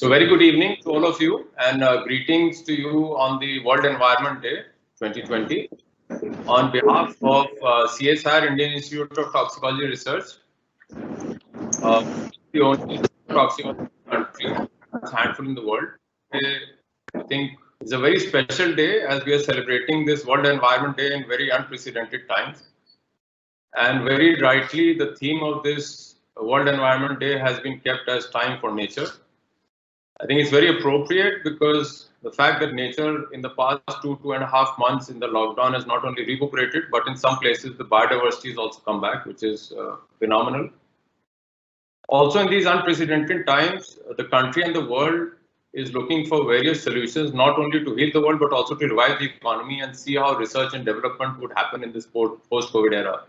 So very good evening to all of you and greetings to you on the World Environment Day 2020. On behalf of CSIR Indian Institute of Toxicology Research, the only toxicology country, a handful in the world. I think it's a very special day as we are celebrating this World Environment Day in very unprecedented times. And very rightly, the theme of this World Environment Day has been kept as time for nature. I think it's very appropriate because the fact that nature in the past 2.5 months in the lockdown has not only recuperated, but in some places the biodiversity has also come back, which is phenomenal. Also in these unprecedented times, the country and the world is looking for various solutions, not only to heal the world, but also to revive the economy and see how research and development would happen in this post-COVID era.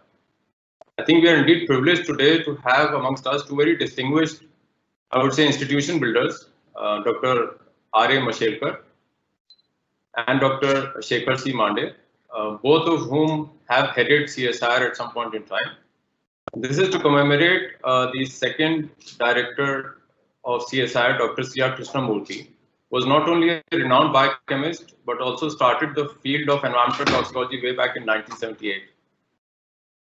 I think we are indeed privileged today to have amongst us two very distinguished, I would say, institution builders, Dr. R.A. Mashelkar and Dr. Shekhar C. Mande, both of whom have headed CSIR at some point in time. This is to commemorate the second director of CSIR, Dr. C.R. Krishnamurthy, was not only a renowned biochemist, but also started the field of environmental toxicology way back in 1978.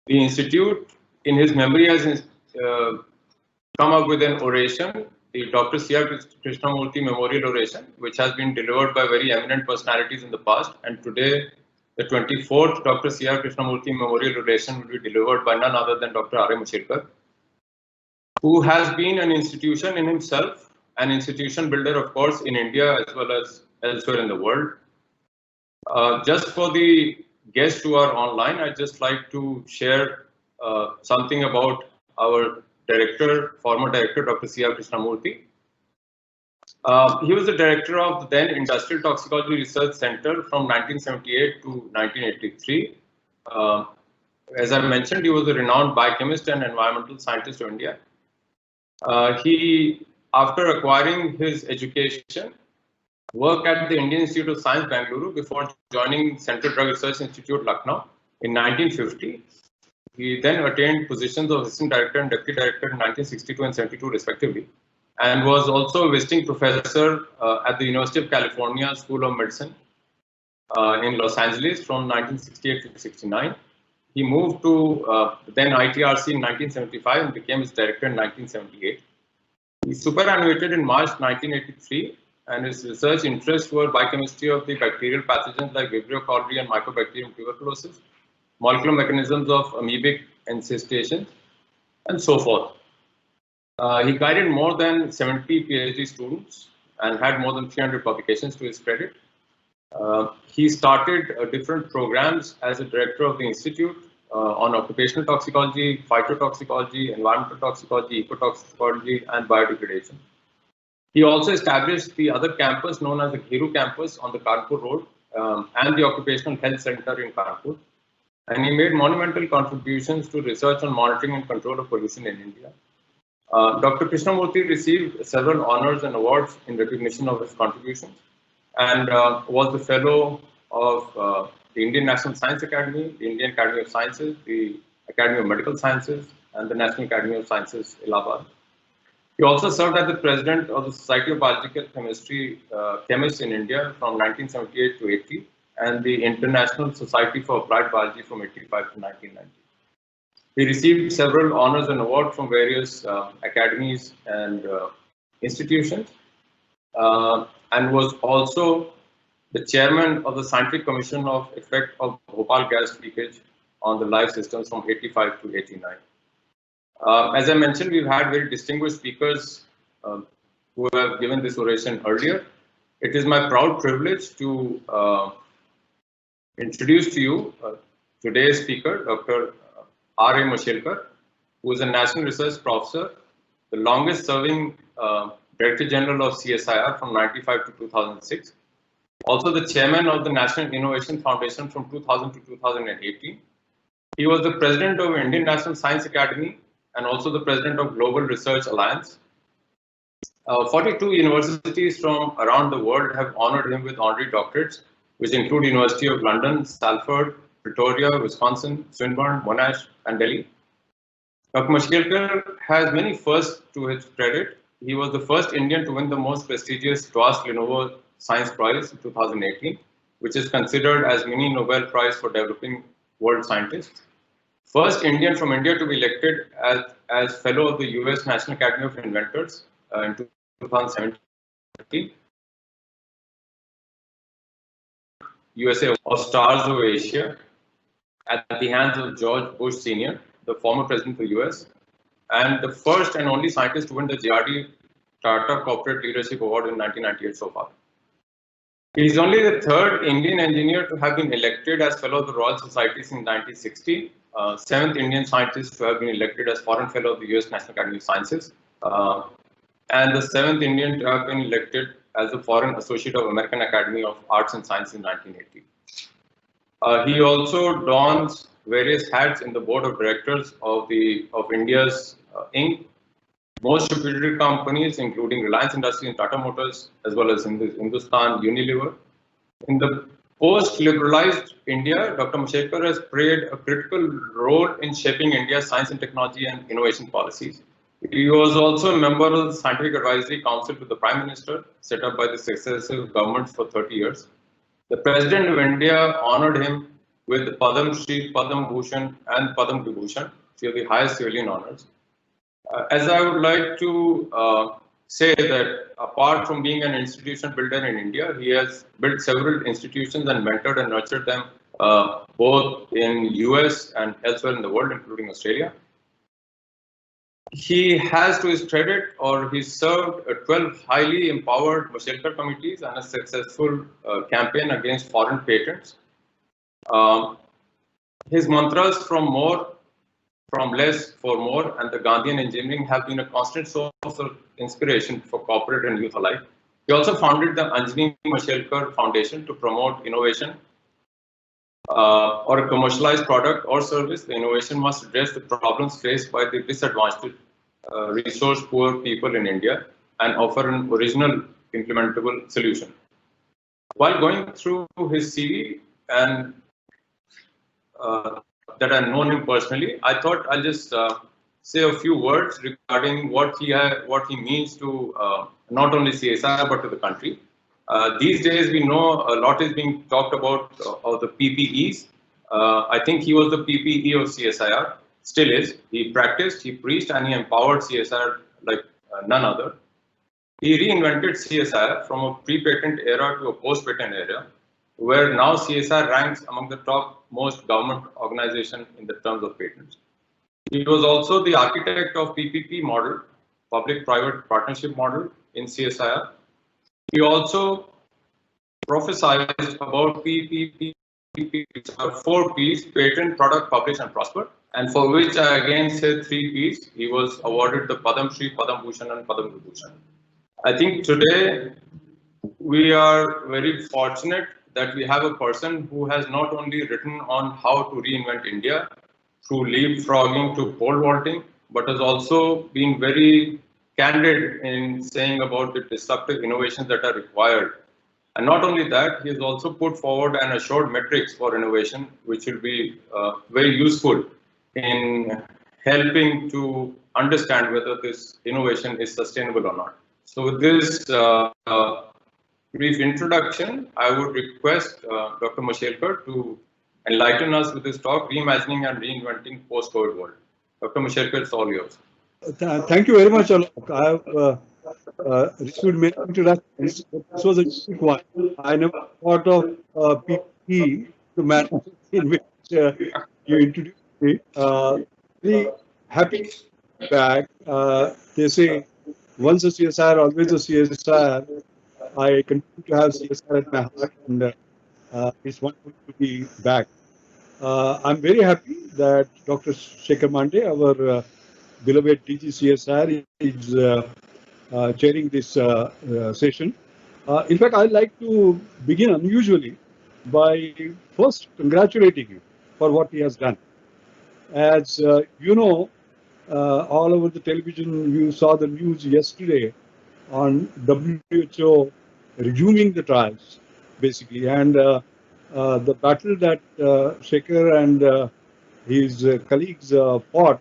The institute, in his memory, has come up with an oration, the Dr. C.R. Krishnamurthy Memorial Oration, which has been delivered by very eminent personalities in the past. And today, the 24th Dr. C.R. Krishnamurthy Memorial Oration will be delivered by none other than Dr. R.A. Mashelkar, who has been an institution in himself, an institution builder, of course, in India as well as elsewhere in the world. Just for the guests who are online, I'd just like to share something about our director, former director, Dr. C.R. Krishnamurthy. He was the director of the then Industrial Toxicology Research Center from 1978 to 1983. As I mentioned, he was a renowned biochemist and environmental scientist of India. He, after acquiring his education, worked at the Indian Institute of Science, Bangalore, before joining Central Drug Research Institute, Lucknow, in 1950. He then attained positions of assistant director and deputy director in 1962 and 72, respectively, and was also a visiting professor at the University of California School of Medicine in Los Angeles from 1968 to 69. He moved to then ITRC in 1975 and became its director in 1978. He superannuated in March 1983, and his research interests were biochemistry of the bacterial pathogens like Vibrio cholerae and Mycobacterium tuberculosis, molecular mechanisms of amoebic encystation, and so forth. He guided more than 70 PhD students and had more than 300 publications to his credit. He started different programs as a director of the Institute on occupational toxicology, phytotoxicology, environmental toxicology, ecotoxicology, and biodegradation. He also established the other campus known as the Ghiru campus on the Kanpur Road and the Occupational Health Center in Kanpur. And he made monumental contributions to research on monitoring and control of pollution in India. Dr. Krishnamurthy received several honors and awards in recognition of his contributions and was the fellow of the Indian National Science Academy, the Indian Academy of Sciences, the Academy of Medical Sciences, and the National Academy of Sciences, Allahabad. He also served as the president of the Society of Biological Chemistry Chemists in India from 1978 to 80, and the International Society for Applied Biology from 85 to 1990. He received several honors and awards from various academies and institutions, and was also the chairman of the Scientific Commission of Effect of Bhopal Gas Leakage on the life systems from 85 to 89. As I mentioned, we've had very distinguished speakers who have given this oration earlier. It is my proud privilege to introduce to you today's speaker, Dr. R.A. Mashelkar, who is a National Research Professor, the longest serving Director General of CSIR from 1995 to 2006, also the Chairman of the National Innovation Foundation from 2000 to 2018. He was the President of Indian National Science Academy and also the President of Global Research Alliance. 42 universities from around the world have honored him with honorary doctorates, which include University of London, Salford, Pretoria, Wisconsin, Swinburne, Monash, and Delhi. Dr. Mashelkar has many firsts to his credit, he was the first Indian to win the most prestigious Toast Lenovo Science Prize in 2018, which is considered as mini Nobel Prize for developing world scientists. First Indian from India to be elected as fellow of the US National Academy of Inventors in 2017. USA of Stars of Asia at the hands of George Bush Sr., the former president of the US, and the first and only scientist to win the JRD Tata Corporate Leadership Award in 1998 so far. He is only the third Indian engineer to have been elected as Fellow of the Royal Society since 1960, seventh Indian scientist to have been elected as Foreign Fellow of the US National Academy of Sciences, and the seventh Indian to have been elected as the Foreign Associate of American Academy of Arts and Science in 1980. He also dons various hats in the board of directors of India's Inc. Most reputed companies, including Reliance Industries and Tata Motors, as well as Hindustan Unilever. In the post-liberalized India, Dr. Mashelkar has played a critical role in shaping India's science and technology and innovation policies. He was also a member of the Scientific Advisory Council to the Prime Minister, set up by the successive governments for 30 years. The President of India honored him with the Padam Shri, Padam Bhushan, and Padam Vibhushan, three of the highest civilian honors. As I would like to say that apart from being an institution builder in India, he has built several institutions and mentored and nurtured them both in US and elsewhere in the world, including Australia. He has, to his credit, he served 12 highly empowered Mashelkar committees and a successful campaign against foreign patents. His mantras from less for more, and the Gandhian engineering have been a constant source of inspiration for corporate and youth alike. He also founded the Anjani Mashelkar Foundation to promote innovation or a commercialized product or service. The innovation must address the problems faced by the disadvantaged, resource-poor people in India and offer an original implementable solution. While going through his CV and that I've known him personally, I thought I'll just say a few words regarding what he means to not only CSIR but to the country. These days, we know a lot is being talked about of the PPEs. I think he was the PPE of CSIR, still is. He practiced, he preached, and he empowered CSIR like none other. He reinvented CSIR from a pre-patent era to a post-patent era, where now CSIR ranks among the top most government organization in the terms of patents. He was also the architect of PPP model, public-private partnership model in CSIR. He also prophesied about PPP, which are 4 Ps: patent, product, publish, and prosper, and for which I again say 3 Ps. He was awarded the Padam Shri, Padam Bhushan, and Padam Vibhushan. I think today we are very fortunate that we have a person who has not only written on how to reinvent India through leapfrogging to pole vaulting, but has also been very candid in saying about the disruptive innovations that are required. And not only that, he has also put forward and assured metrics for innovation, which will be very useful in helping to understand whether this innovation is sustainable or not. So with this brief introduction, I would request Dr. Mashelkar to enlighten us with his talk, Reimagining and Reinventing Post-COVID World. Dr. Mashelkar, it's all yours. Thank you very much, Alok. I have received many introductions. This was a quick one. I never thought of PPE, the manner in which you introduced me. Very happy back. They say once a CSIR, always a CSIR. I continue to have CSIR at my heart, and it's wonderful to be back. I'm very happy that Dr. Shekhar Mandey, our beloved DG CSIR, is chairing this session. In fact, I'd like to begin unusually by first congratulating him for what he has done. As you know, all over the television, you saw the news yesterday on WHO resuming the trials, basically, and the battle that Shekhar and his colleagues fought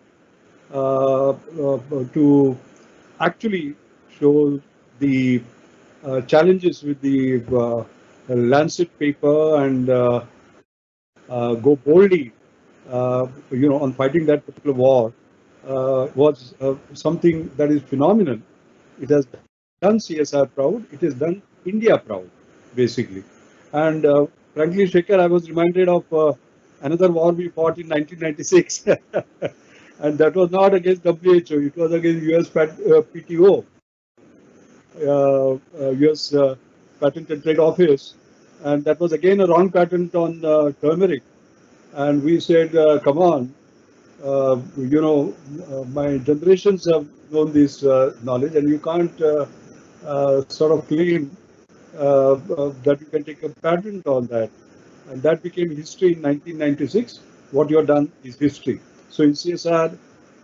to actually show the challenges with the Lancet paper and go boldly, on fighting that particular war was something that is phenomenal. It has done CSR proud. It has done India proud, basically. And frankly, Shekhar, I was reminded of another war we fought in 1996. And that was not against WHO, it was against US PTO, US Patent and Trade Office. And that was again a wrong patent on turmeric. And we said, come on, my generations have known this knowledge, and you can't sort of claim that you can take a patent on that. And that became history in 1996. What you have done is history. So in CSR,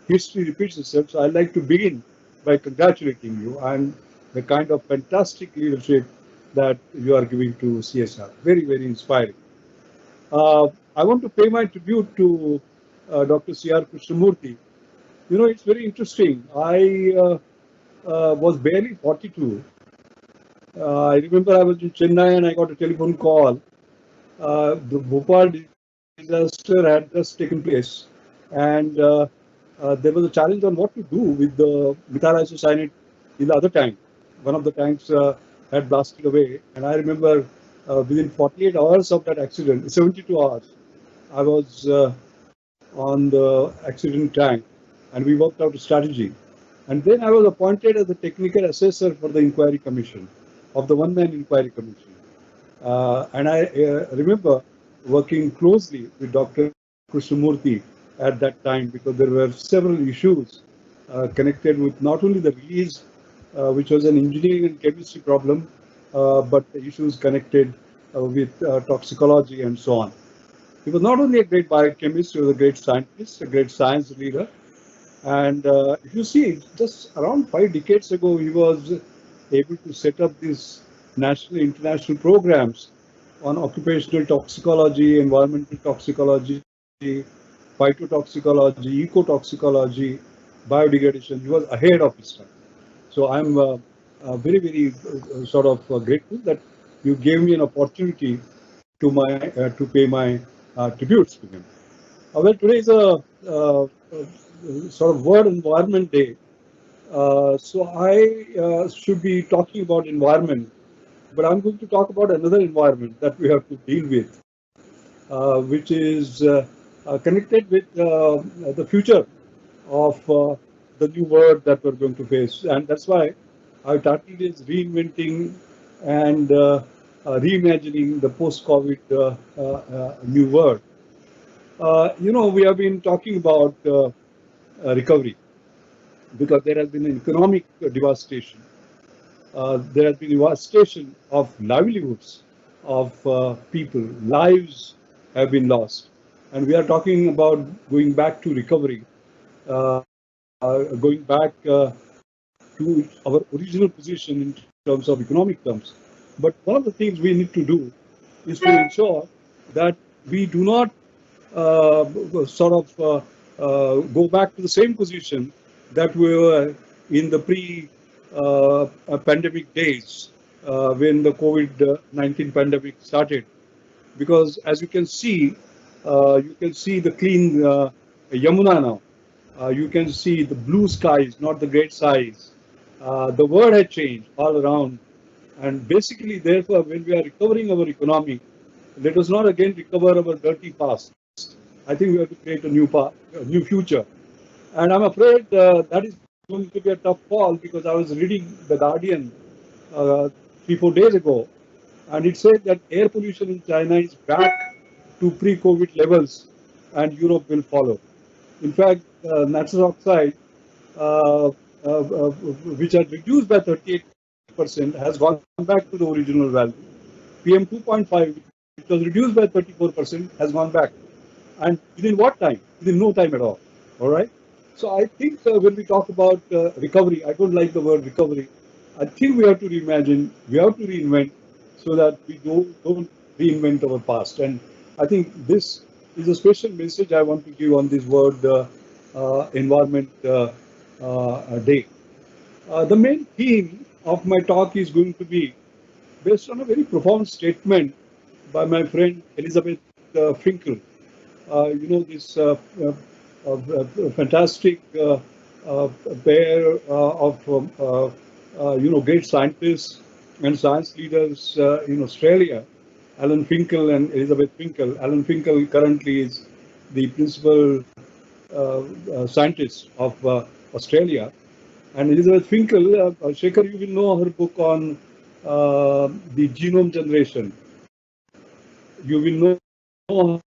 history repeats itself. So I'd like to begin by congratulating you and the kind of fantastic leadership that you are giving to CSR. Very, very inspiring. I want to pay my tribute to Dr. C.R. Krishnamurthy. It's very interesting. I was barely 42. I remember I was in Chennai and I got a telephone call. The Bhopal disaster had just taken place, and there was a challenge on what to do with the methyl isocyanate in the other tank. One of the tanks had blasted away, and I remember within 48 hours of that accident, 72 hours, I was on the accident tank, and we worked out a strategy. And then I was appointed as the technical assessor for the inquiry commission, of the one-man inquiry commission. And I remember working closely with Dr. Krishnamurthy at that time, because there were several issues connected with not only the release, which was an engineering and chemistry problem, but the issues connected with toxicology and so on. He was not only a great biochemist, he was a great scientist, a great science leader. And if you see, just around 5 decades ago, he was able to set up these national, international programs on occupational toxicology, environmental toxicology, phytotoxicology, ecotoxicology, biodegradation. He was ahead of his time. So I'm very, very sort of grateful that you gave me an opportunity to pay my tributes to him. Well, today is a sort of World Environment Day. So I should be talking about environment, but I'm going to talk about another environment that we have to deal with, which is connected with the future of the new world that we're going to face. And that's why I titled it Reinventing and Reimagining the Post-COVID New World. We have been talking about recovery, because there has been an economic devastation. There has been devastation of livelihoods of people. Lives have been lost. And we are talking about going back to recovery, going back to our original position in terms of economic terms. But one of the things we need to do is to ensure that we do not sort of go back to the same position that we were in the pre-pandemic days when the COVID-19 pandemic started. Because as you can see the clean Yamuna now. You can see the blue skies, not the great skies. The world had changed all around. And basically, therefore, when we are recovering our economy, let us not again recover our dirty past. I think we have to create a new future. And I'm afraid that is going to be a tough call, because I was reading The Guardian 3-4 days ago, and it said that air pollution in China is back to pre-COVID levels, and Europe will follow. In fact, nitrous oxide, which had reduced by 38%, has gone back to the original value. PM 2.5, which was reduced by 34%, has gone back. And within what time? Within no time at all. All right. So I think when we talk about recovery, I don't like the word recovery. I think we have to reimagine, we have to reinvent, so that we don't reinvent our past. And I think this is a special message I want to give on this World Environment Day. The main theme of my talk is going to be based on a very profound statement by my friend Elizabeth Finkel. This fantastic uh, pair of great scientists and science leaders in Australia, Alan Finkel and Elizabeth Finkel. Alan Finkel currently is the principal scientist of Australia, and Elizabeth Finkel, Shekhar, you will know her book on the genome generation. You will know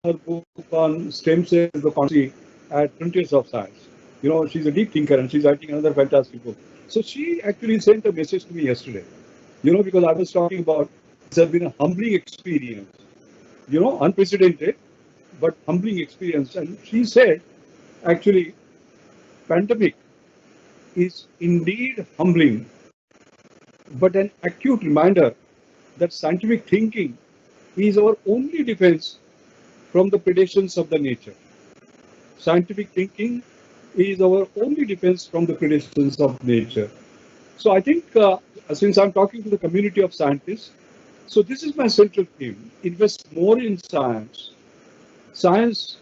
her book on stem cells, the controversy at Frontiers of Science. She's a deep thinker and she's writing another fantastic book. So she actually sent a message to me yesterday, because I was talking about this has been a humbling experience, unprecedented, but humbling experience. And she said, actually, pandemic is indeed humbling, but an acute reminder that scientific thinking is our only defense from the predations of the nature. Scientific thinking is our only defense from the predations of nature. So I think since I'm talking to the community of scientists, so this is my central theme. Invest more in science. Science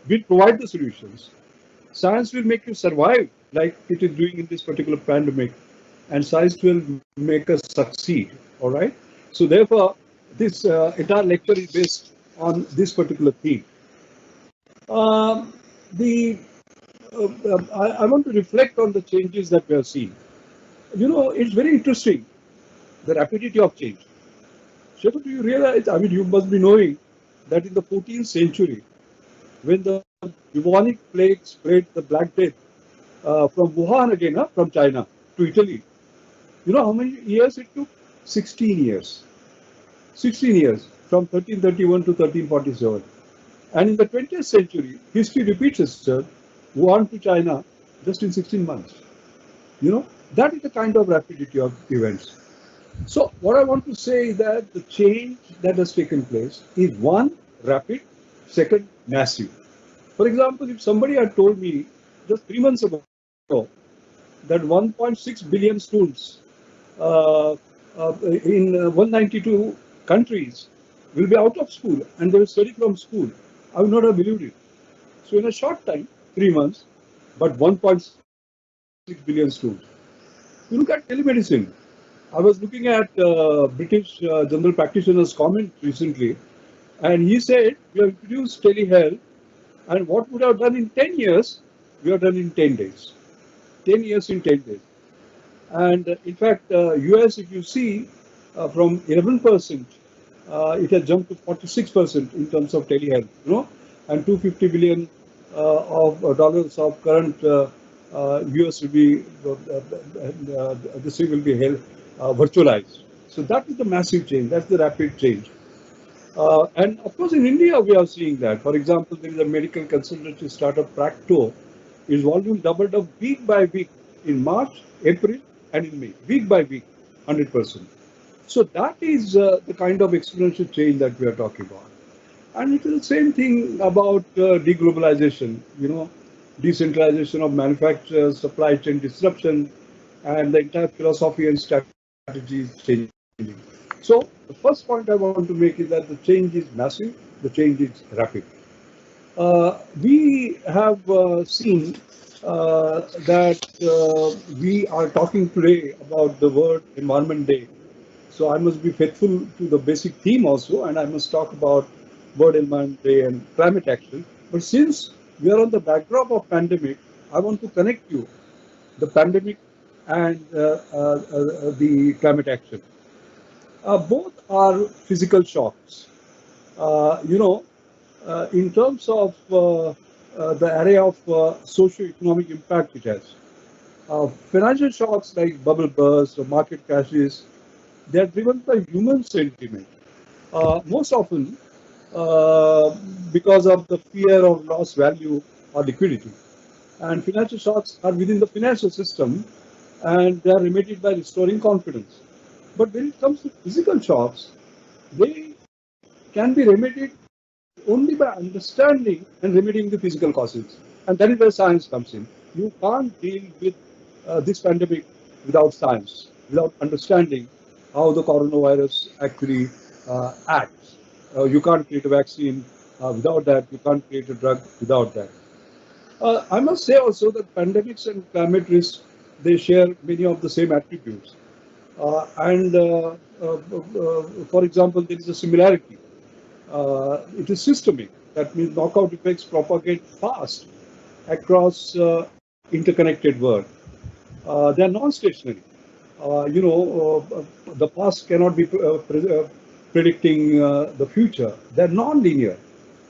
will provide the solutions. Science will make you survive like it is doing in this particular pandemic, and science will make us succeed. All right. So therefore, this entire lecture is based on this particular theme. The I want to reflect on the changes that we are seeing. It's very interesting, the rapidity of change. Shekhar, do you realize? I mean, you must be knowing that in the 14th century, when the bubonic plague spread the Black Death from Wuhan again, from China to Italy, you know how many years it took? 16 years. 16 years, from 1331 to 1347. And in the 20th century, history repeats itself, Wuhan to China, just in 16 months. That is the kind of rapidity of events. So what I want to say is that the change that has taken place is one, rapid, second, massive. For example, if somebody had told me just 3 months ago that 1.6 billion students in 192 countries will be out of school and they will study from school, I would not have believed it. So in a short time, 3 months, but 1.6 billion students. You look at telemedicine. I was looking at British general practitioner's comment recently, and he said we have introduced telehealth, and what would have done in 10 years, we have done in 10 days. 10 years in 10 days. And in fact, US, if you see, from 11%, it has jumped to 46% in terms of telehealth, and 250 billion of dollars of current US will be, this thing will be held virtualized. So that is the massive change, that's the rapid change. And of course, in India, we are seeing that. For example, there is a medical consultancy startup, Practo. Its volume doubled up week by week in March, April, and in May, week by week, 100%. So that is the kind of exponential change that we are talking about. And it is the same thing about deglobalization, decentralization of manufacturers, supply chain disruption, and the entire philosophy and strategy is changing. So the first point I want to make is that the change is massive, the change is rapid. We have seen that we are talking today about the World Environment Day. So I must be faithful to the basic theme also, and I must talk about World Environment Day and climate action. But since we are on the backdrop of pandemic, I want to connect you the pandemic and the climate action. Both are physical shocks. In terms of the area of socio-economic impact it has. Financial shocks like bubble bursts or market crashes, they are driven by human sentiment. Most often because of the fear of lost value or liquidity. And financial shocks are within the financial system and they are remedied by restoring confidence. But when it comes to physical shocks, they can be remedied only by understanding and remedying the physical causes. And that is where science comes in. You can't deal with this pandemic without science, without understanding how the coronavirus actually acts. You can't create a vaccine without that. You can't create a drug without that. I must say also that pandemics and climate risk, they share many of the same attributes. For example, there is a similarity. It is systemic. That means knockout effects propagate fast across interconnected world. They are non-stationary. The past cannot be predicting the future. They are non-linear.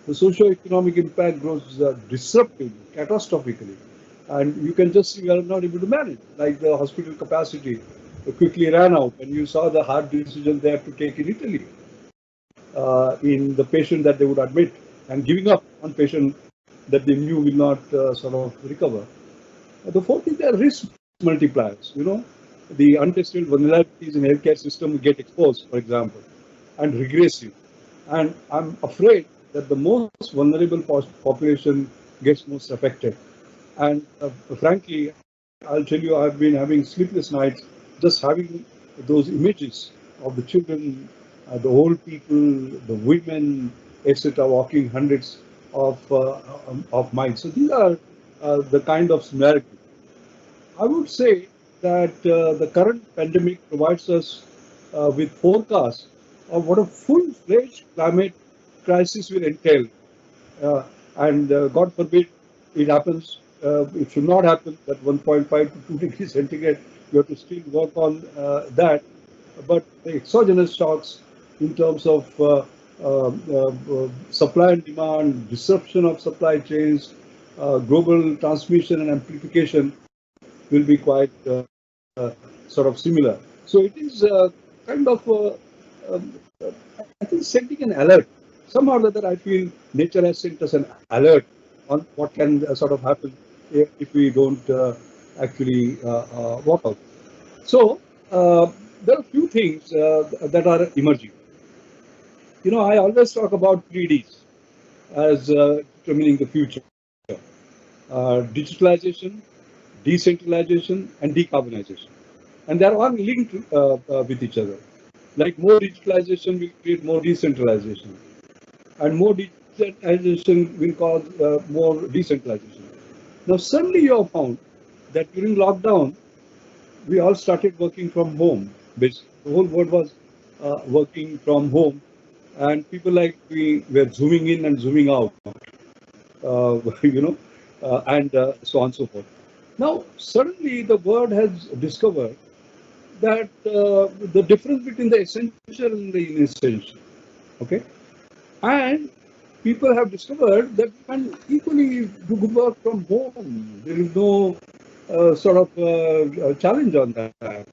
The socio-economic impact grows disruptively, catastrophically. And you can just see we are not able to manage. Like the hospital capacity quickly ran out, and you saw the hard decision they had to take in Italy in the patient that they would admit and giving up on patient that they knew will not sort of recover. The fourth thing, are risk multipliers. The untested vulnerabilities in healthcare system get exposed, for example, and regressive. And I'm afraid that the most vulnerable population gets most affected. And frankly, I'll tell you, I've been having sleepless nights just having those images of the children, the old people, the women, etc., walking hundreds of miles. So these are the kind of similarities. I would say that the current pandemic provides us with forecasts of what a full-fledged climate crisis will entail. And God forbid it happens, it should not happen, that 1.5 to 2 degrees centigrade, you have to still work on that. But the exogenous shocks in terms of supply and demand, disruption of supply chains, global transmission and amplification will be quite sort of similar. So it is kind of, um, I think, sending an alert. Somehow or other, I feel nature has sent us an alert on what can sort of happen if we don't actually walk out. So there are a few things that are emerging. I always talk about 3Ds as determining the future. Digitalization, decentralization, and decarbonization. And they're all linked with each other. Like more digitalization will create more decentralization, and more digitalization will cause more decentralization. Now, suddenly you have found that during lockdown, we all started working from home. Basically, the whole world was working from home, and people like we were zooming in and zooming out, and so on and so forth. Now, suddenly the world has discovered that the difference between the essential and the inessential, okay? And people have discovered that you can equally do good work from home. There is no sort of challenge on that.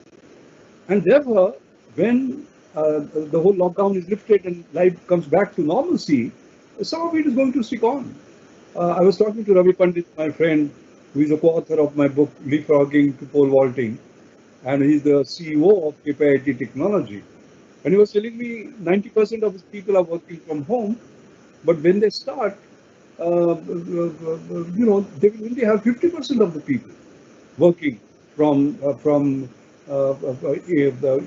And therefore, when the whole lockdown is lifted and life comes back to normalcy, some of it is going to stick on. I was talking to Ravi Pandit, my friend, who is a co-author of my book, Leapfrogging to Pole Vaulting, and he's the CEO of KPIT Technology. And he was telling me 90% of his people are working from home, but when they start, they will only have 50% of the people working from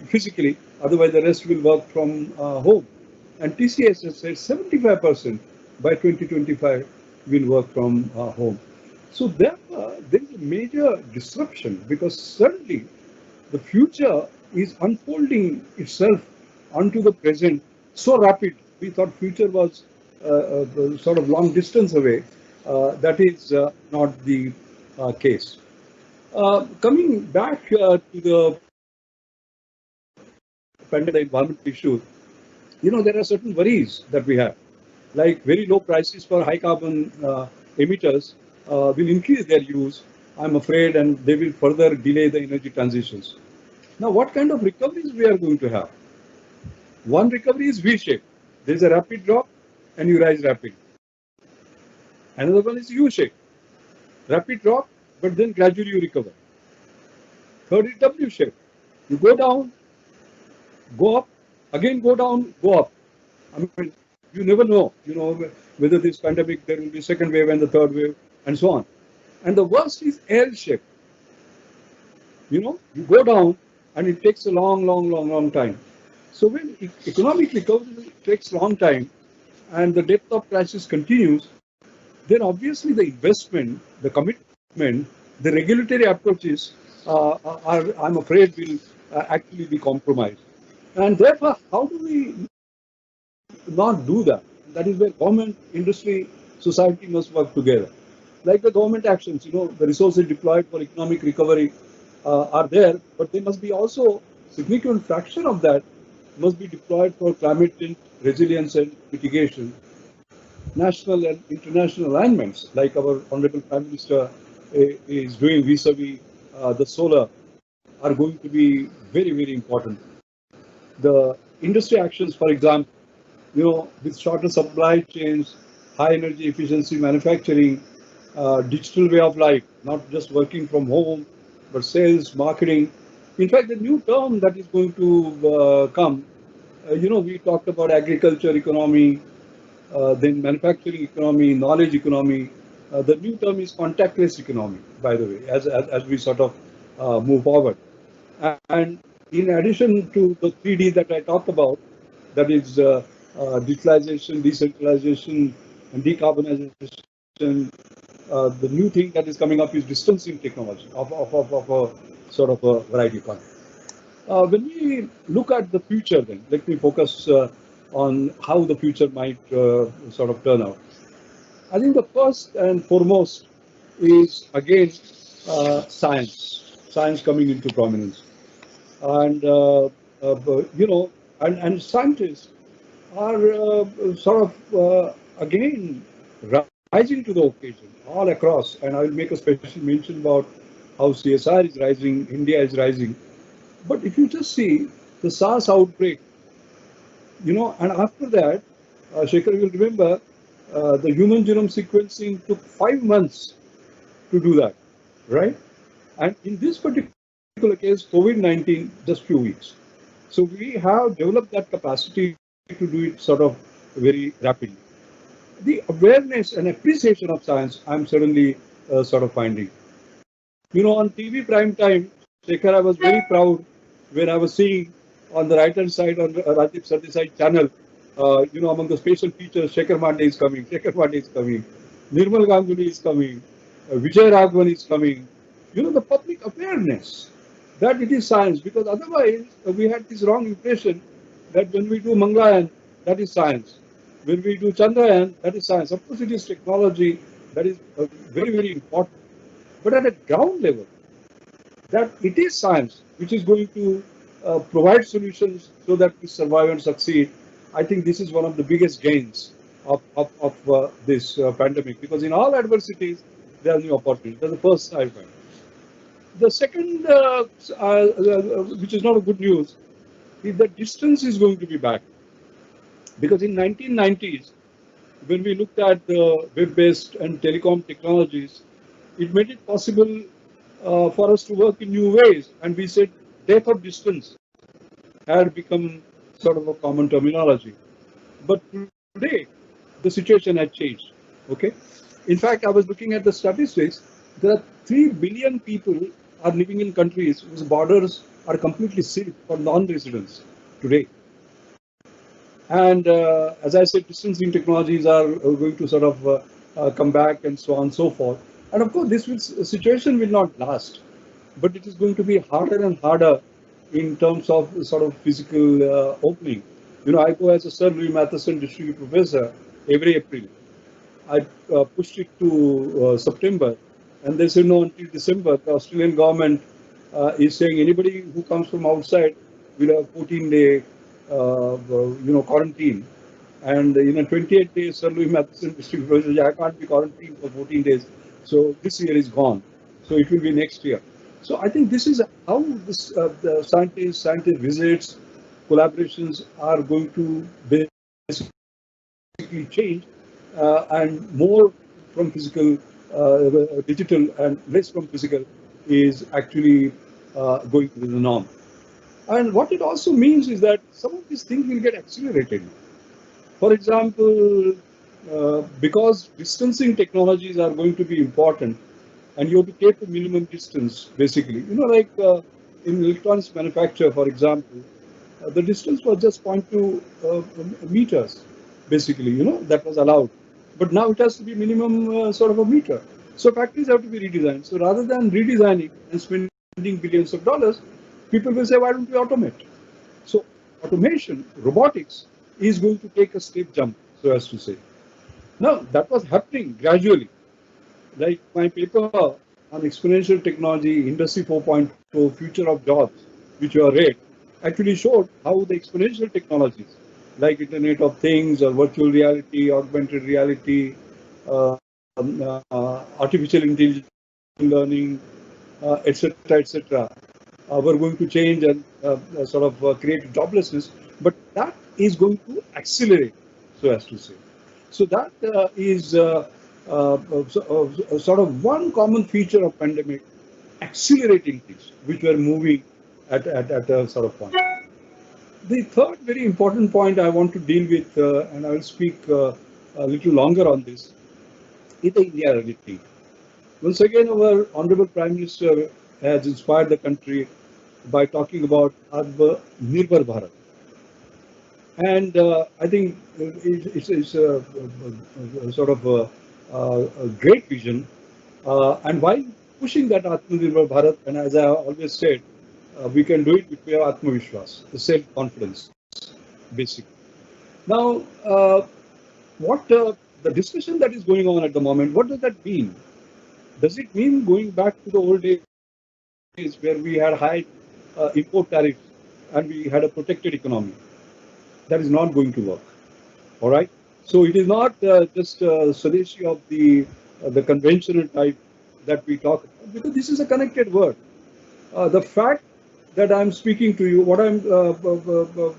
physically. Otherwise, the rest will work from home. And TCS has said 75% by 2025 will work from home. So there is a major disruption because suddenly the future is unfolding itself onto the present so rapid. We thought future was sort of long distance away. That is not the case. Coming back to the pandemic, environmental issues, there are certain worries that we have, like very low prices for high carbon emitters will increase their use, I'm afraid, and they will further delay the energy transitions. Now, what kind of recoveries we are going to have? One recovery is V-shaped. There is a rapid drop and you rise rapidly. Another one is U-shaped. Rapid drop, but then gradually you recover. Third is W-shaped. You go down, go up, again go down, go up. I mean, you never know, whether this pandemic, there will be second wave and the third wave and so on. And the worst is L-shaped. You go down and it takes a long time. So when economic recovery takes long time and the depth of crisis continues, then obviously the investment, the commitment, the regulatory approaches are, I'm afraid, will actually be compromised. And therefore, how do we not do that? That is where government, industry, society must work together. Like the government actions, the resources deployed for economic recovery are there, but they must be also significant fraction of that must be deployed for climate change resilience and mitigation. National and international alignments, like our Honorable Prime Minister is doing vis-a-vis the solar, are going to be very important. The industry actions, for example, with shorter supply chains, high energy efficiency manufacturing, digital way of life, not just working from home, but sales, marketing. In fact, the new term that is going to come, we talked about agriculture economy, then manufacturing economy, knowledge economy. The new term is contactless economy, by the way, as we sort of move forward. And in addition to the 3D that I talked about, that is digitalization, decentralization, and decarbonization, the new thing that is coming up is distancing technology of a sort of a variety economy. When we look at the future, then let me focus on how the future might sort of turn out. I think the first and foremost is again science coming into prominence, and and scientists are sort of again rising to the occasion all across. And I will make a special mention about how CSR is rising, India is rising. But if you just see the SARS outbreak, and after that, Shekhar, you'll remember the human genome sequencing took 5 months to do that, right? And in this particular case, COVID-19, just few weeks. So we have developed that capacity to do it sort of very rapidly. The awareness and appreciation of science, I'm certainly sort of finding. On TV prime time, Shekhar, I was very proud when I was seeing on the right hand side on Rajiv Sardesai channel, among the special features, Shekhar Mandey is coming, Nirmal Ganguly is coming, Vijay Raghavan is coming. The public awareness that it is science, because otherwise we had this wrong impression that when we do Mangayan, that is science. When we do Chandrayaan, that is science. Of course, it is technology that is very important. But at a ground level, that it is science which is going to provide solutions so that we survive and succeed. I think this is one of the biggest gains of this pandemic, because in all adversities, there are new opportunities. That's the first I find. The second, which is not a good news, is that distance is going to be back. Because in 1990s, when we looked at the web-based and telecom technologies, it made it possible for us to work in new ways. And we said death of distance had become sort of a common terminology. But today, the situation had changed. Okay. In fact, I was looking at the statistics. There are 3 billion people are living in countries whose borders are completely sealed for non-residents today. And as I said, distancing technologies are going to sort of come back and so on and so forth. And of course, this situation will not last, but it is going to be harder and harder in terms of sort of physical opening. I go as a Sir Louis Matheson District Professor every April. I pushed it to September, and they said no, until December. The Australian government is saying anybody who comes from outside will have 14-day quarantine. And 28 days, Sir Louis Matheson District Professor said, I can't be quarantined for 14 days. So this year is gone. So it will be next year. So I think this is how this, the scientist visits, collaborations are going to basically change, and more from physical, digital, and less from physical is actually going to be the norm. And what it also means is that some of these things will get accelerated. For example, because distancing technologies are going to be important, and you have to take the minimum distance, basically. Like in electronics manufacture, for example, the distance was just 0.2 meters, basically, that was allowed. But now it has to be minimum sort of a meter. So factories have to be redesigned. So rather than redesigning and spending billions of dollars, people will say, why don't we automate? So automation, robotics, is going to take a step jump, so as to say. Now, that was happening gradually. Like my paper on exponential technology, Industry 4.0, Future of Jobs, which you have read, actually showed how the exponential technologies, like Internet of Things or virtual reality, augmented reality, artificial intelligence, learning, etc., were going to change and sort of create joblessness. But that is going to accelerate, so as to say. So that is sort of one common feature of pandemic, accelerating things which were moving at a sort of point. The third very important point I want to deal with, and I will speak a little longer on this, is the India reality. Once again, our Honorable Prime Minister has inspired the country by talking about Atmanirbhar Bharat. And I think it's a sort of a great vision. And while pushing that Atmanirbhar Bharat, and as I always said, we can do it if we have Atmavishwas, the self-confidence, basically. Now, what the discussion that is going on at the moment, what does that mean? Does it mean going back to the old days where we had high import tariffs and we had a protected economy? That is not going to work. All right. So it is not just Swadeshi of the conventional type that we talk about, because this is a connected word. The fact that I'm speaking to you, what I'm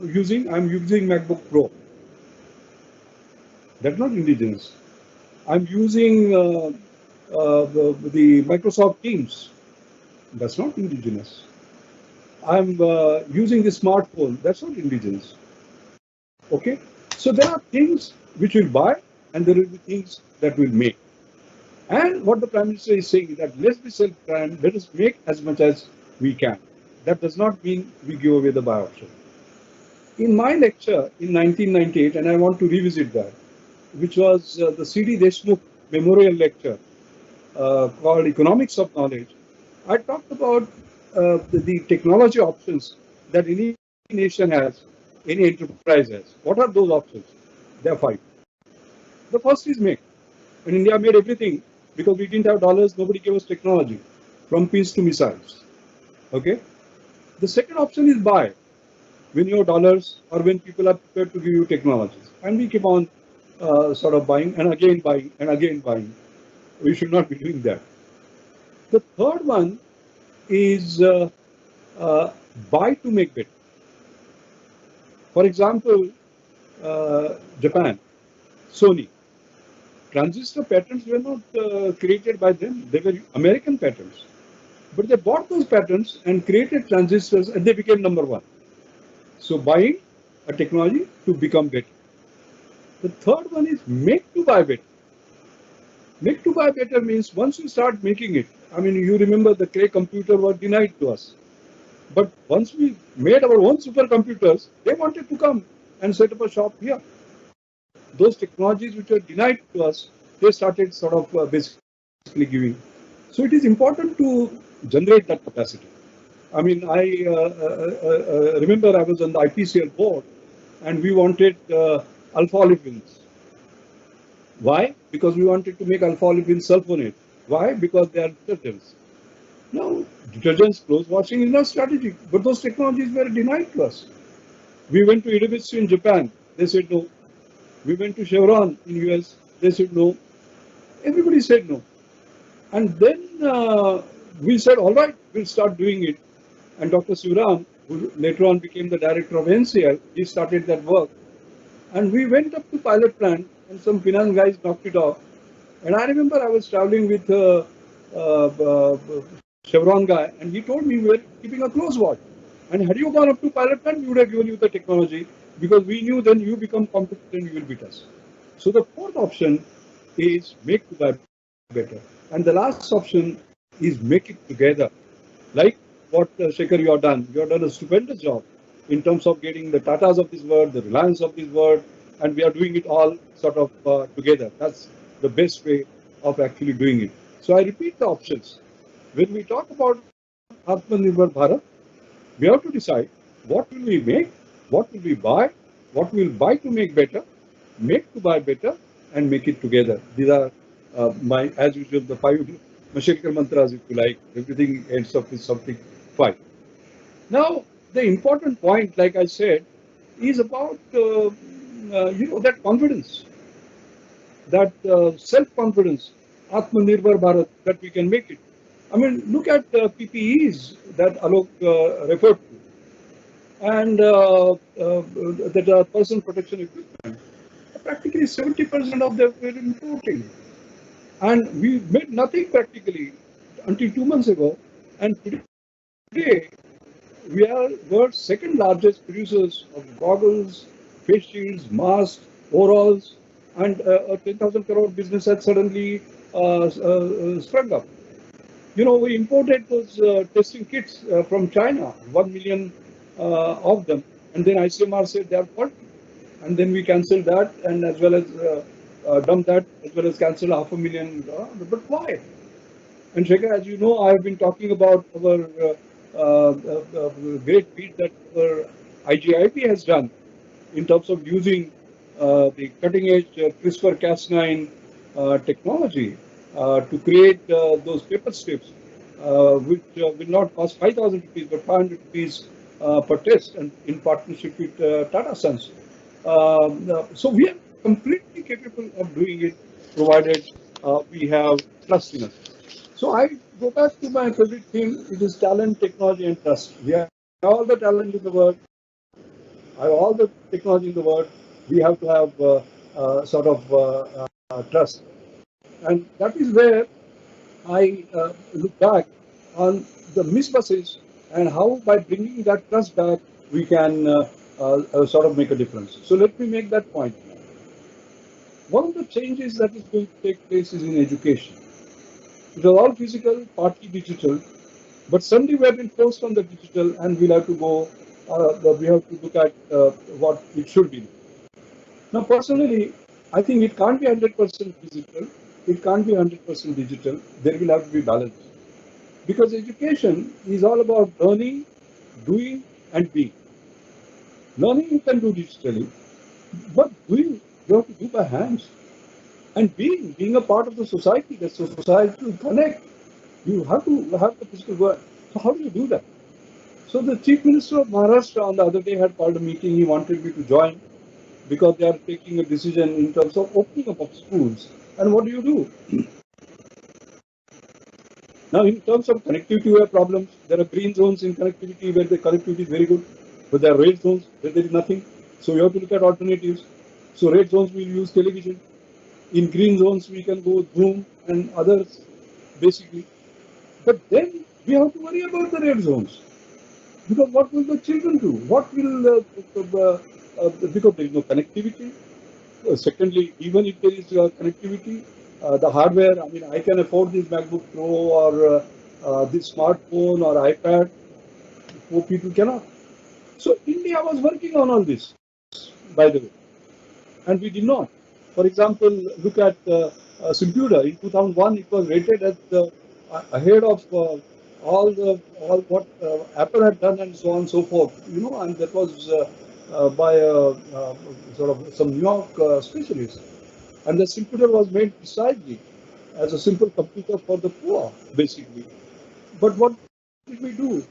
using MacBook Pro. That's not indigenous. I'm using the Microsoft Teams. That's not indigenous. I'm using the smartphone. That's not indigenous. Okay. So there are things which we'll buy, and there will be things that we'll make. And what the Prime Minister is saying is that let's be self-reliant, let us make as much as we can. That does not mean we give away the buy option. In my lecture in 1998, and I want to revisit that, which was the C.D. Deshmukh Memorial Lecture called Economics of Knowledge, I talked about the technology options that any nation has, any enterprise has. What are those options? There are 5. The first is make. And India made everything because we didn't have dollars, nobody gave us technology, from peas to missiles. Okay? The second option is buy. When you have dollars or when people are prepared to give you technologies. And we keep on sort of buying and again buying and again buying. We should not be doing that. The third one is buy to make better. For example, Japan, Sony. Transistor patents were not created by them. They were American patents. But they bought those patents and created transistors and they became number 1. So buying a technology to become better. The third one is make to buy better. Make to buy better means once you start making it, I mean, you remember the Cray computer was denied to us. But once we made our own supercomputers, they wanted to come and set up a shop here. Those technologies which were denied to us, they started sort of basically giving. So it is important to generate that capacity. I mean, I remember I was on the IPCL board and we wanted alpha olefins. Why? Because we wanted to make alpha olefin sulfonate. Why? Because they are detergents. Now, detergents, clothes washing is not strategic, but those technologies were denied to us. We went to Idemitsu in Japan, they said no. We went to Chevron in US, they said no. Everybody said no. And then we said, all right, we'll start doing it. And Dr. Sivaram, who later on became the director of NCL, he started that work. And we went up to pilot plant and some finance guys knocked it off. And I remember I was traveling with Chevron guy and he told me we were keeping a close watch. And had you gone up to pilot plant, we would have given you the technology because we knew then you become competent and you will beat us. So the fourth option is make to buy better. And the last option is make it together. Like what Shekhar, you have done. You have done a stupendous job in terms of getting the Tatas of this world, the Reliance of this world, and we are doing it all sort of together. That's the best way of actually doing it. So I repeat the options. When we talk about Atmanirbhar Bharat, we have to decide what will we make, what will we buy, what we will buy to make better, make to buy better, and make it together. These are my, as usual, the five Mashelkar mantras, if you like. Everything ends up with something fine. Now, the important point, like I said, is about that confidence, that self-confidence, Atmanirbhar Bharat, that we can make it. I mean, look at PPEs that Alok referred to, and that are personal protection equipment. Practically 70% of them were importing, and we made nothing practically until 2 months ago. And today, we are world's second largest producers of goggles, face shields, masks, overalls, and a 10,000 crore business has suddenly sprung up. We imported those testing kits from China, 1 million of them, and then ICMR said they are faulty. And then we cancelled that, and as well as dumped that, as well as cancelled 500,000. But why? And Shekhar, as you know, I have been talking about our great feat that our IGIP has done in terms of using the cutting-edge CRISPR-Cas9 technology to create those paper strips, which will not cost 5,000 rupees, but 500 rupees per test, and in partnership with Tata Sons. So we are completely capable of doing it, provided we have trust in us. So I go back to my favorite theme. It is talent, technology, and trust. We have all the talent in the world. I have all the technology in the world. We have to have trust, and that is where I look back on the missed buses and how by bringing that trust back we can sort of make a difference. So let me make that point. One of the changes that is going to take place is in education. It was all physical, partly digital, but suddenly we have been forced on the digital, and we'll have to go. We have to look at what it should be. Now, personally, I think it can't be 100% physical. It can't be 100% digital. There will have to be balance. Because education is all about learning, doing, and being. Learning you can do digitally, but doing you have to do by hands. And being a part of the society, the society will connect. You have to have the physical world. So how do you do that? So the Chief Minister of Maharashtra on the other day had called a meeting. He wanted me to join because they are taking a decision in terms of opening up of schools. And what do you do? Now, in terms of connectivity, we have problems. There are green zones in connectivity where the connectivity is very good, but there are red zones where there is nothing. So we have to look at alternatives. So red zones we use television. In green zones we can go Zoom and others, basically. But then we have to worry about the red zones, because what will the children do? What will because there is no connectivity. Secondly, even if there is connectivity, the hardware, I mean, I can afford this MacBook Pro or this smartphone or iPad. Poor people cannot. So India was working on all this, by the way, and we did not. For example, look at Computer. In 2001, it was rated as ahead of all what Apple had done and so on and so forth. And that was by sort of some New York specialist. And the computer was made precisely as a simple computer for the poor, basically. But what did we do?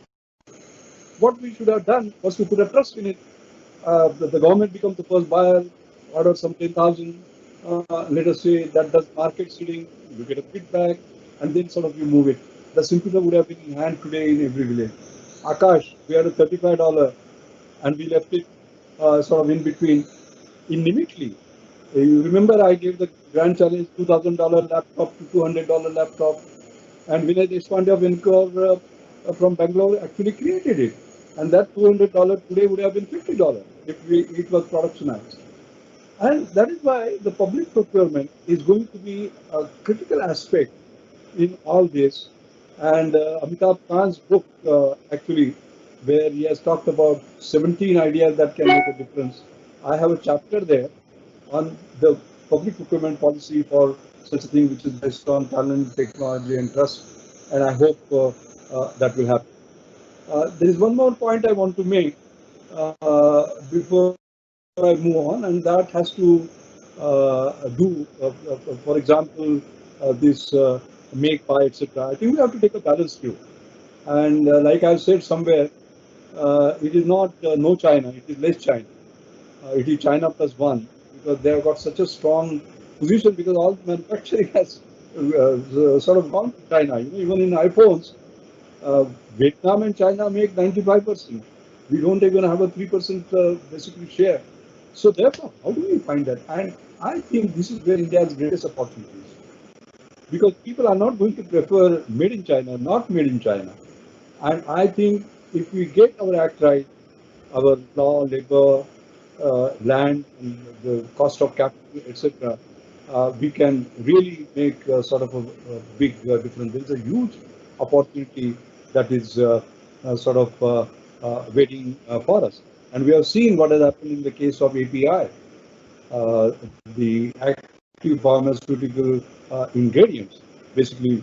What we should have done was to put a trust in it. The government becomes the first buyer, order some 10,000, let us say that does market seeding, you get a feedback, and then sort of you move it. The computer would have been in hand today in every village. Akash, we had a $35 and we left it sort of in between in Nimitli. You remember I gave the grand challenge $2,000 laptop to $200 laptop, and Vinay Deshpande of Encore from Bangalore actually created it. And that $200 today would have been $50 if it was productionized. And that is why the public procurement is going to be a critical aspect in all this. And Amitabh Kant's book, actually, where he has talked about 17 ideas that can make a difference. I have a chapter there on the public procurement policy for such a thing, which is based on talent, technology, and trust. And I hope that will happen. There is one more point I want to make before I move on, and that has to for example, this make, buy, etc. I think we have to take a balanced view. And like I've said somewhere, it is not no China, it is less China. It is China plus one, because they have got such a strong position, because all manufacturing has sort of gone to China. Even in iPhones, Vietnam and China make 95%. We don't even have a 3% basically share. So therefore, how do we find that? And I think this is where India's greatest opportunity is. Because people are not going to prefer made in China, not made in China. And I think if we get our act right, our law, labor, land, and the cost of capital, etc., we can really make sort of a big difference. There is a huge opportunity that is sort of waiting for us. And we have seen what has happened in the case of API, the active pharmaceutical ingredients. Basically,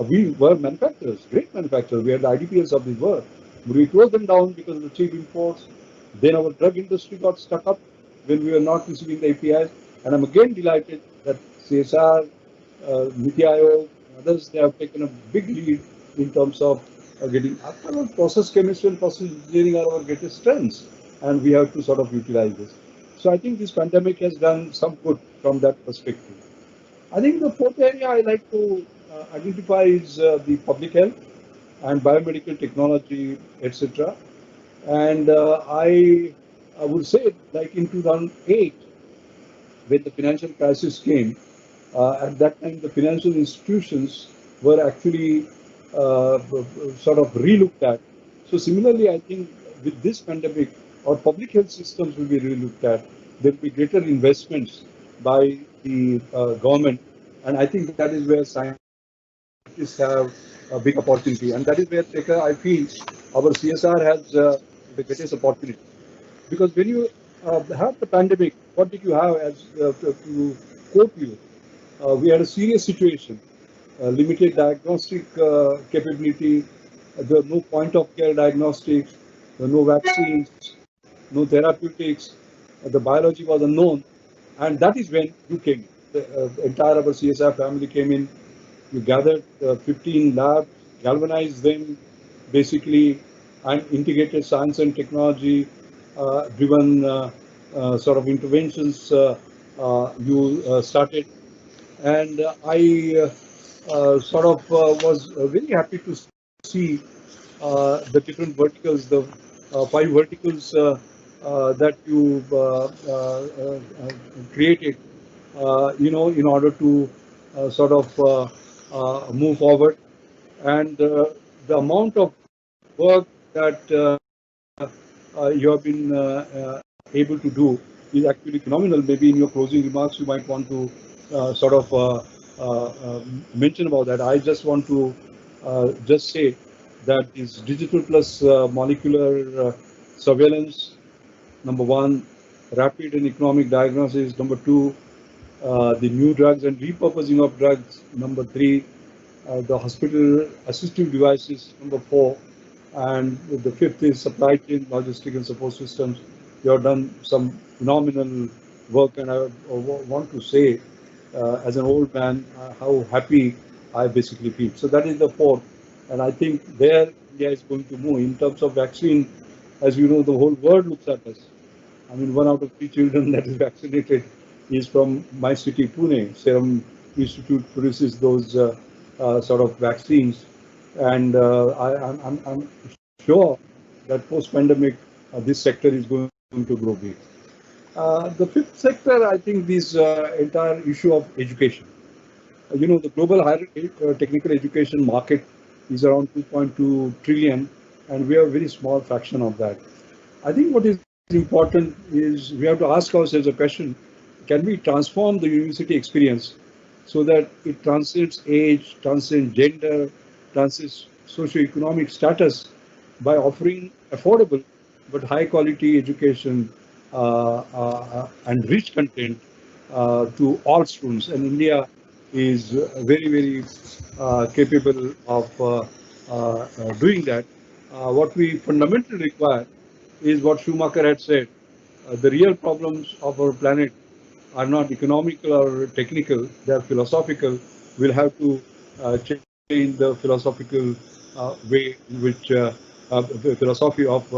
we were manufacturers, great manufacturers. We had the IDPs of the world. But we closed them down because of the cheap imports. Then our drug industry got stuck up when we were not receiving the APIs. And I'm again delighted that CSR, Niti Aayog, others, they have taken a big lead in terms of getting, after all, process chemistry and process engineering are our greatest strengths. And we have to sort of utilize this. So I think this pandemic has done some good from that perspective. I think the fourth area I like to identify is the public health and biomedical technology, etc. And I would say, like in 2008, when the financial crisis came, at that time the financial institutions were actually sort of re-looked at. So similarly, I think with this pandemic, our public health systems will be re-looked at. There will be greater investments by the government, and I think that is where scientists have a big opportunity, and that is where I feel our CSR has the greatest opportunity. Because when you have the pandemic, what did you have as to quote you? We had a serious situation, limited diagnostic capability, there were no point of care diagnostics, there were no vaccines, no therapeutics, the biology was unknown, and that is when you came. The entire our CSR family came in. You gathered 15 labs, galvanized them, basically, and integrated science and technology driven sort of interventions you started. And I sort of was very happy to see the different verticals, the 5 verticals that you created, in order to sort of move forward. And the amount of work that you have been able to do is actually phenomenal. Maybe in your closing remarks, you might want to sort of mention about that. I just want to just say that is digital plus molecular surveillance, number one, rapid and economic diagnosis, number two, the new drugs and repurposing of drugs, number three, the hospital assistive devices, number four, and the fifth is supply chain, logistic and support systems. You have done some phenomenal work, and I want to say, as an old man, how happy I basically feel. So that is the fourth, and I think there India is going to move in terms of vaccine. As you know, the whole world looks at us. I mean, 1 out of 3 children that is vaccinated is from my city, Pune. Serum Institute produces those sort of vaccines, and I'm sure that post-pandemic, this sector is going to grow big. The fifth sector, I think, this entire issue of education. The global higher technical education market is around 2.2 trillion, and we are a very small fraction of that. I think what is important is we have to ask ourselves a question: can we transform the university experience so that it transcends age, transcends gender, transcends socio-economic status by offering affordable but high quality education and rich content to all students. And India is very, very capable of doing that. What we fundamentally require is what Schumacher had said. The real problems of our planet are not economical or technical, they are philosophical. We'll have to change the philosophical way in which the philosophy of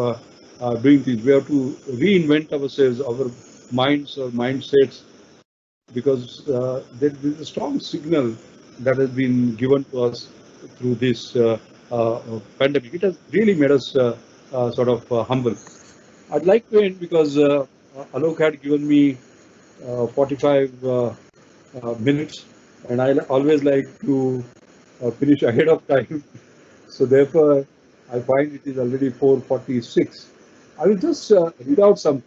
doing things. We have to reinvent ourselves, our minds or mindsets, because there is a strong signal that has been given to us through this pandemic. It has really made us sort of humble. I'd like to end because Alok had given me 45 minutes, and I always like to finish ahead of time. So therefore, I find it is already 4:46. I will just read out some.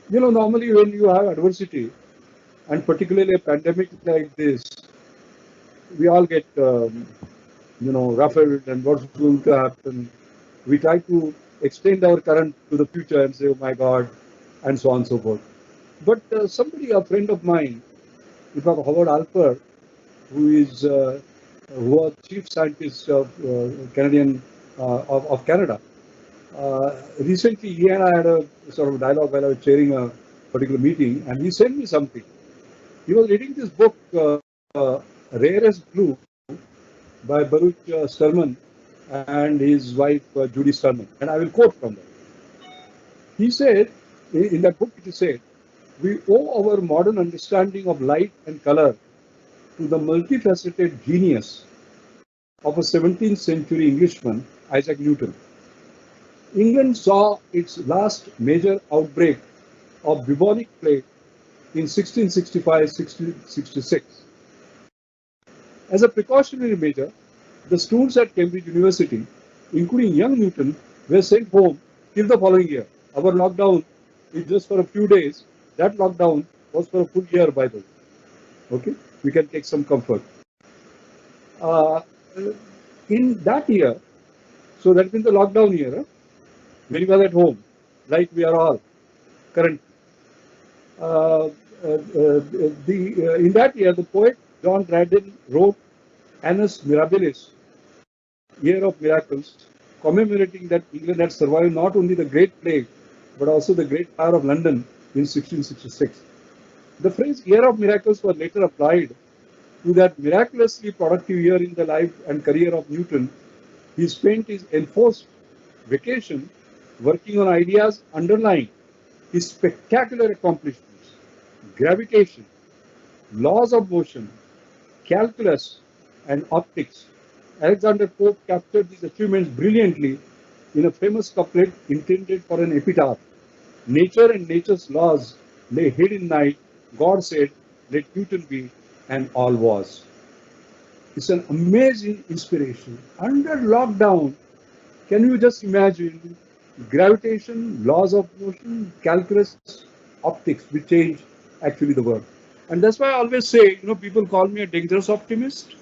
Normally when you have adversity, and particularly a pandemic like this, we all get, ruffled and what's going to happen. We try to extend our current to the future and say, oh my God, and so on and so forth. But somebody, a friend of mine, Howard Alpert, who was chief scientist of Canada. Recently, he and I had a sort of dialogue while I was chairing a particular meeting, and he sent me something. He was reading this book, Rarest Blue, by Baruch Sturman and his wife Judy Sturman, and I will quote from that. He said, in that book, it is said, we owe our modern understanding of light and color to the multifaceted genius of a 17th century Englishman, Isaac Newton. England saw its last major outbreak of bubonic plague in 1665-1666. As a precautionary measure, the students at Cambridge University, including young Newton, were sent home till the following year. Our lockdown is just for a few days. That lockdown was for a full year, by the way. Okay, we can take some comfort. In that year, so that means the lockdown year, when you were at home, like we are all currently. In that year, the poet John Dryden wrote Annus Mirabilis, Year of Miracles, commemorating that England had survived not only the Great Plague, but also the Great Fire of London in 1666. The phrase Year of Miracles was later applied to that miraculously productive year in the life and career of Newton. He spent his enforced vacation working on ideas underlying his spectacular accomplishments: gravitation, laws of motion, calculus, and optics. Alexander Pope captured these achievements brilliantly in a famous couplet intended for an epitaph. Nature and nature's laws lay hid in night. God said, let Newton be, and all was. It's an amazing inspiration. Under lockdown, can you just imagine gravitation, laws of motion, calculus, optics, which change actually the world. And that's why I always say, people call me a dangerous optimist,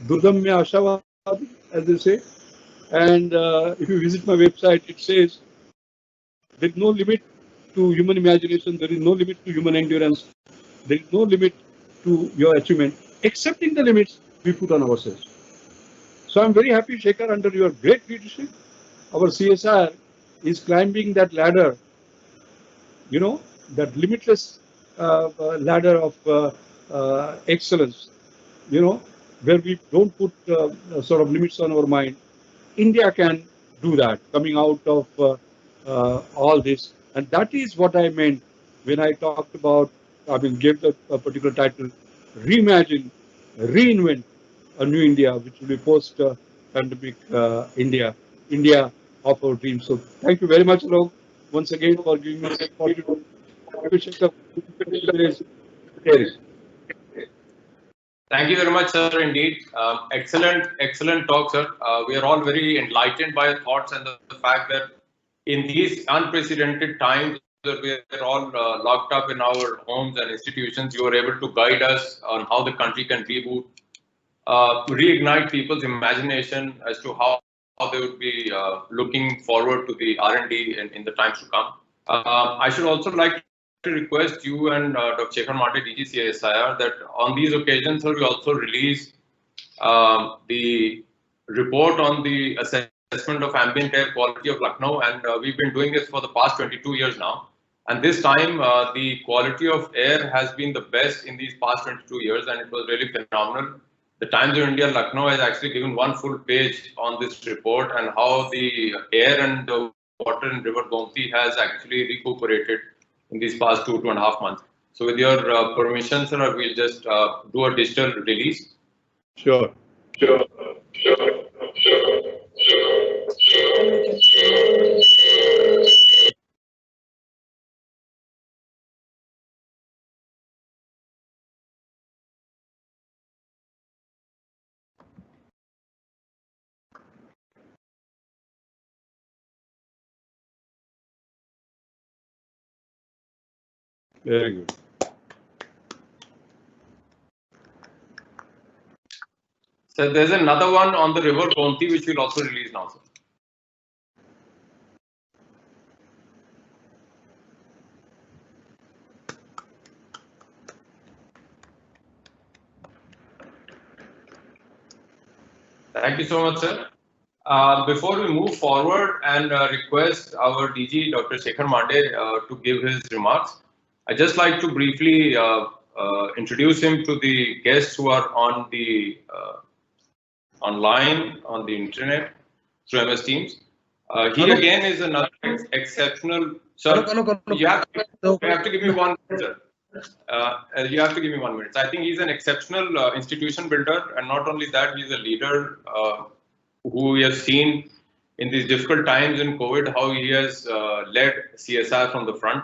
Durdamya Ashavadi, as they say. And if you visit my website, it says there is no limit to human imagination, there is no limit to human endurance, there is no limit to your achievement, excepting the limits we put on ourselves. So I'm very happy, Shekhar, under your great leadership, our CSR is climbing that ladder, that limitless ladder of excellence, where we don't put sort of limits on our mind. India can do that, coming out of all this. And that is what I meant when I talked about, gave the particular title, Reimagine, Reinvent a New India, which will be post-pandemic India of our dreams. So thank you very much, Alok, once again for giving me the opportunity. Thank you very much, sir. Indeed, excellent talk, sir. We are all very enlightened by your thoughts and the fact that in these unprecedented times that we are all locked up in our homes and institutions, you were able to guide us on how the country can reboot, reignite people's imagination as to how they would be looking forward to the R&D in the times to come. I should also like to request you and Dr. Shekhar Mande, DG CSIR, that on these occasions, sir, we also release the report on the assessment of ambient air quality of Lucknow, and we've been doing this for the past 22 years now. And this time, the quality of air has been the best in these past 22 years, and it was really phenomenal. The Times of India Lucknow has actually given one full page on this report and how the air and the water in River Gomti has actually recuperated in these past 2.5 months. So with your permission, sir, we'll just do a digital release. Sure. Very good. So there's another one on the River Gomti which we'll also release now, sir. Thank you so much, sir. Before we move forward and request our DG, Dr. Shekhar Mande, to give his remarks, I'd just like to briefly introduce him to the guests who are on the online, on the internet, through MS Teams. He again is another exceptional. Sir, you have to give me 1 minute, sir. You have to give me 1 minute. I think he's an exceptional institution builder, and not only that, he's a leader who we have seen in these difficult times in COVID, how he has led CSIR from the front.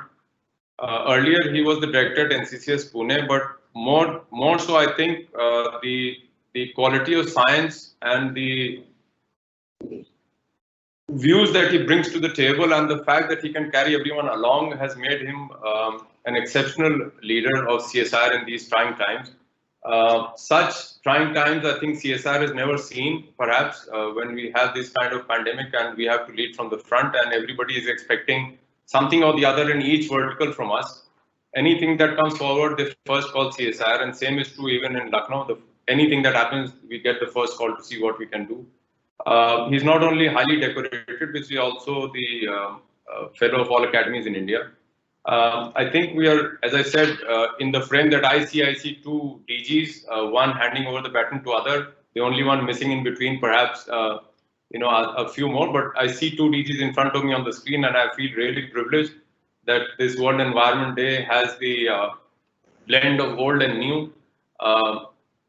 Earlier, he was the director at NCCS Pune, but more so, I think the quality of science and the views that he brings to the table and the fact that he can carry everyone along has made him an exceptional leader of CSIR in these trying times. Such trying times, I think CSIR has never seen, perhaps, when we have this kind of pandemic and we have to lead from the front and everybody is expecting something or the other in each vertical from us. Anything that comes forward, they first call CSIR, and same is true even in Lucknow. Anything that happens, we get the first call to see what we can do. He's not only highly decorated, but he's also the fellow of all academies in India. I think we are, as I said, in the frame that I see two DGs, one handing over the baton to other, the only one missing in between, perhaps, a few more, but I see two DGs in front of me on the screen, and I feel really privileged that this World Environment Day has the blend of old and new.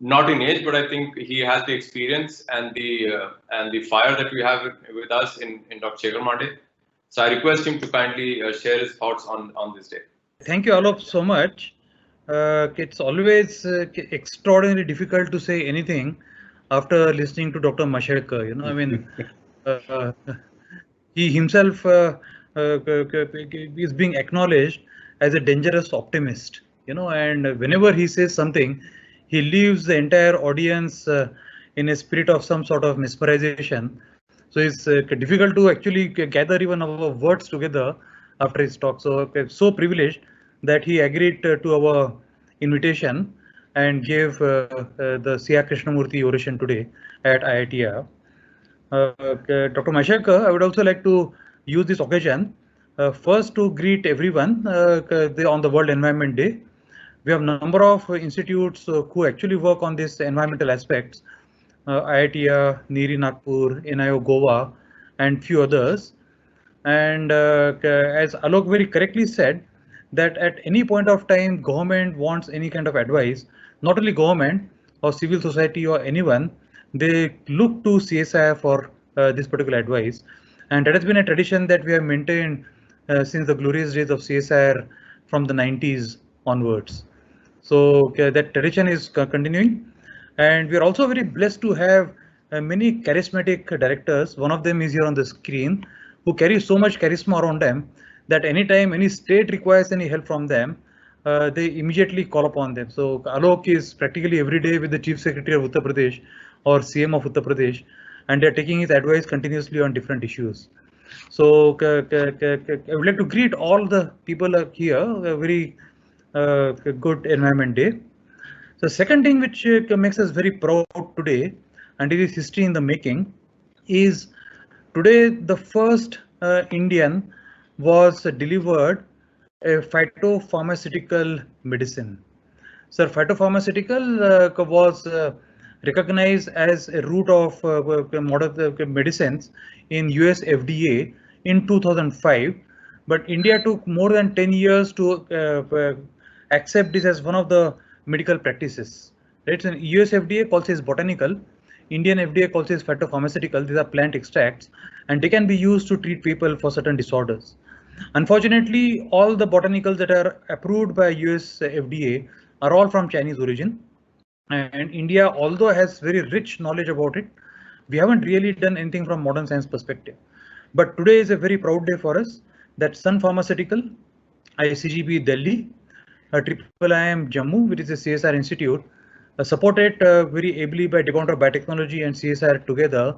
Not in age, but I think he has the experience and the fire that we have with us in Dr. Shekhar Mande. So I request him to kindly share his thoughts on this day. Thank you, Alok, so much. It's always extraordinarily difficult to say anything after listening to Dr. Mashekar. I mean, he himself is being acknowledged as a dangerous optimist. And whenever he says something, he leaves the entire audience in a spirit of some sort of mesmerization. So it's difficult to actually gather even our words together after his talk. So so privileged that he agreed to our invitation and gave the C.R. Krishnamurthy oration today at IITR. Dr. Mashekar, I would also like to use this occasion first to greet everyone on the World Environment Day. We have a number of institutes who actually work on these environmental aspects. IITR, NIRI Nagpur, NIO Goa, and few others. And as Alok very correctly said, that at any point of time, government wants any kind of advice, not only government or civil society or anyone, they look to CSIR for this particular advice. And that has been a tradition that we have maintained since the glorious days of CSIR from the 90s onwards. So that tradition is continuing. And we are also very blessed to have many charismatic directors. One of them is here on the screen, who carry so much charisma around them that anytime any state requires any help from them, they immediately call upon them. So Alok is practically every day with the Chief Secretary of Uttar Pradesh or CM of Uttar Pradesh, and they're taking his advice continuously on different issues. So I would like to greet all the people here a very good Environment Day. The second thing which makes us very proud today, and it is history in the making, is today the first Indian was delivered a phytopharmaceutical medicine. Sir, phytopharmaceutical was recognized as a route of modern medicines in US FDA in 2005, but India took more than 10 years to accept this as one of the medical practices. Right? So US FDA calls it botanical, Indian FDA calls it phytopharmaceutical. These are plant extracts, and they can be used to treat people for certain disorders. Unfortunately, all the botanicals that are approved by US FDA are all from Chinese origin, and India, although has very rich knowledge about it, we haven't really done anything from modern science perspective. But today is a very proud day for us that Sun Pharmaceutical, ICGB Delhi, IIIM Jammu, which is a CSR institute, supported very ably by Department of Biotechnology and CSR together,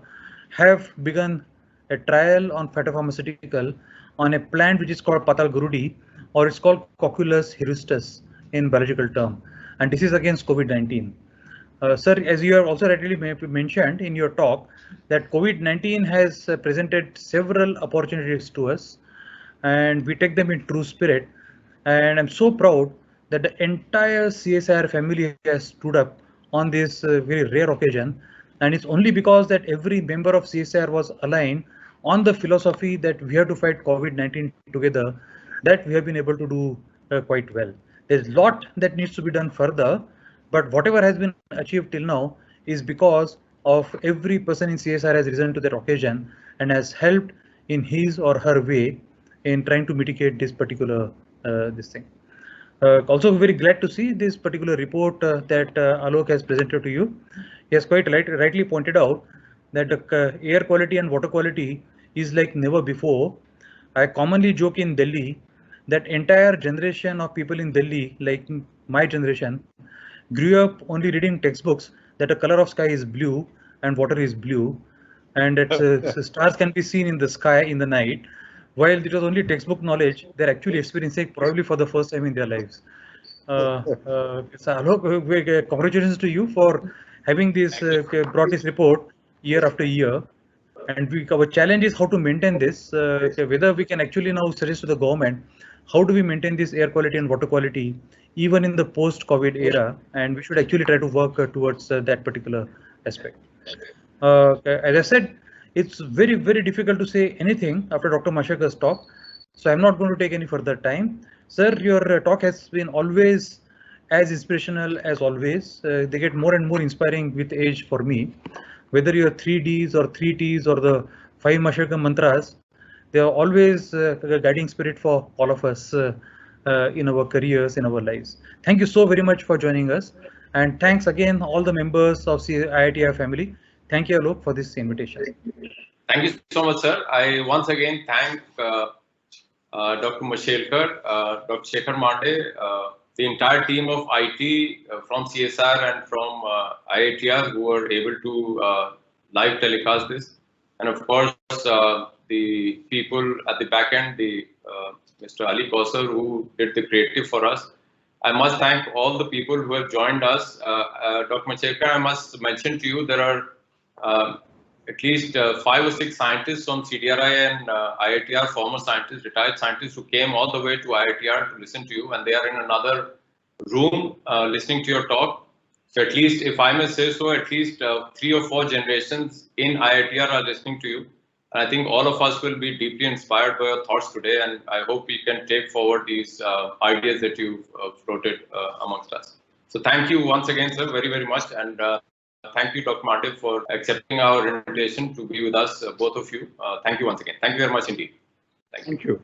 have begun a trial on phytopharmaceutical on a plant which is called Patal Gurudi, or it's called Cocculus hirustus in biological term, and this is against COVID-19. Sir, as you have also rightly mentioned in your talk, that COVID-19 has presented several opportunities to us, and we take them in true spirit. And I'm so proud that the entire CSR family has stood up on this very rare occasion. And it's only because that every member of CSR was aligned on the philosophy that we have to fight COVID-19 together, that we have been able to do quite well. There's a lot that needs to be done further, but whatever has been achieved till now is because of every person in CSR has risen to that occasion and has helped in his or her way in trying to mitigate this particular this thing. Also very glad to see this particular report that Alok has presented to you. He has quite rightly pointed out that the air quality and water quality is like never before. I commonly joke in Delhi that entire generation of people in Delhi, like my generation, grew up only reading textbooks that the color of sky is blue and water is blue, and that stars can be seen in the sky in the night. While it was only textbook knowledge, they're actually experiencing probably for the first time in their lives. Alok, congratulations to you for having this brought this report year after year. And our challenge is how to maintain this, whether we can actually now suggest to the government, how do we maintain this air quality and water quality even in the post-COVID era, and we should actually try to work towards that particular aspect. As I said, it's very, very difficult to say anything after Dr. Mashekar's talk, so I'm not going to take any further time. Sir, your talk has been always as inspirational as always. They get more and more inspiring with age for me. Whether you're 3Ds or 3Ts or the 5 Mashekar mantras, they are always a guiding spirit for all of us in our careers, in our lives. Thank you so very much for joining us. And thanks again, all the members of IITR family. Thank you, Alok, for this invitation. Thank you so much, sir. I once again thank Dr. Mashelkar, Dr. Shekhar Mande, the entire team of IT from CSR and from IITR who were able to live telecast this. And of course, the people at the back end, the Mr. Ali Kausar, who did the creative for us. I must thank all the people who have joined us. Dr. Mashelkar, I must mention to you, there are at least 5 or 6 scientists from CDRI and IITR, former scientists, retired scientists, who came all the way to IITR to listen to you, and they are in another room listening to your talk. So at least, if I may say so, at least 3 or 4 generations in IITR are listening to you. And I think all of us will be deeply inspired by your thoughts today, and I hope we can take forward these ideas that you've floated amongst us. So thank you once again, sir, very, very much. And thank you, Dr. Mande, for accepting our invitation to be with us, both of you. Thank you once again. Thank you very much indeed. Thank you.